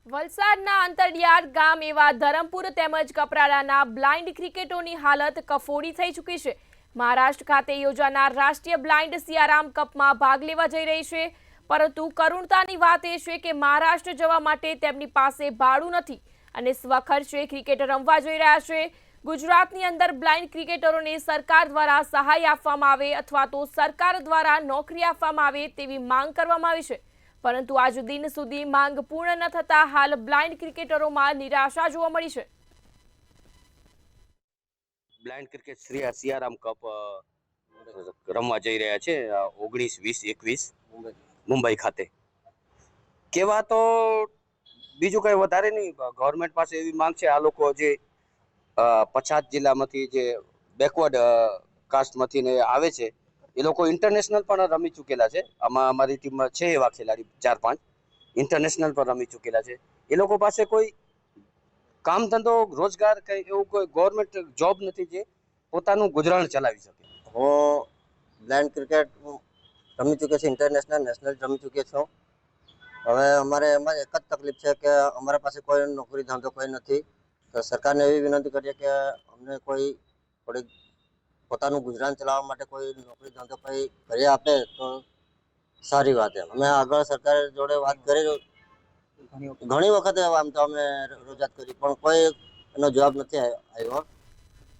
વલસાડના અંતરિયાળ ગામ એવા ધરમપુર તેમજ કપરાડાના બ્લાઇન્ડ ક્રિકેટોની હાલત કફોડી થઈ ચૂકી છે. મહારાષ્ટ્ર ખાતે યોજાનાર રાષ્ટ્રીય બ્લાઇન્ડ સિયારામ કપમાં ભાગ લેવા જઈ રહી છે, પરંતુ કરુણતાની વાત એ છે કે મહારાષ્ટ્ર જવા માટે તેમની પાસે ભાડું નથી અને સ્વખર્ચે ક્રિકેટ રમવા જઈ રહ્યા છે. ગુજરાતની અંદર બ્લાઇન્ડ ક્રિકેટરોને સરકાર દ્વારા સહાય આપવામાં આવે અથવા તો સરકાર દ્વારા નોકરી આપવામાં આવે તેવી માંગ કરવામાં આવી છે, પરંતુ આજ દિન સુધી માંગ પૂર્ણ ન થતા હાલ બ્લાઇન્ડ ક્રિકેટરોમાં નિરાશા જોવા મળી છે. બ્લાઇન્ડ ક્રિકેટ સિયારામ કપ રમવા જઈ રહ્યા છે 19, 20, 21 મુંબઈ ખાતે. કેવા તો બીજું કઈ વધારે નહીં, ગવર્મેન્ટ પાસે એવી માંગ છે. આ લોકો જે પછાત જિલ્લામાંથી જે બેકવર્ડ કાસ્ટમાંથી ને આવે છે એ લોકો ઇન્ટરનેશનલ પણ રમી ચૂકેલા છે. આમાં અમારી ટીમમાં છે એવા ખેલાડી 4-5 ઇન્ટરનેશનલ પણ રમી ચૂકેલા છે. એ લોકો પાસે કોઈ કામ ધંધો રોજગાર કઈ એવું કોઈ ગવર્મેન્ટ જોબ નથી જે પોતાનું ગુજરાન ચલાવી શકે. હું બ્લાઇન્ડ ક્રિકેટ રમી ચૂક્યો છું, ઇન્ટરનેશનલ નેશનલ રમી ચૂક્યો છું. હવે અમારે એમાં એક જ તકલીફ છે કે અમારા પાસે કોઈ નોકરી ધંધો કોઈ નથી. તો સરકારને એવી વિનંતી કરીએ કે અમને કોઈ થોડીક પોતાનું ગુજરાન ચલાવવા માટે કોઈ નોકરી ધંધો કોઈ કરી આપે તો સારી વાત. અમે આગળ સરકાર જોડે વાત કરી, ઘણી વખત આમ તો અમે રજૂઆત કરી પણ કોઈ એનો જવાબ નથી આવ્યો.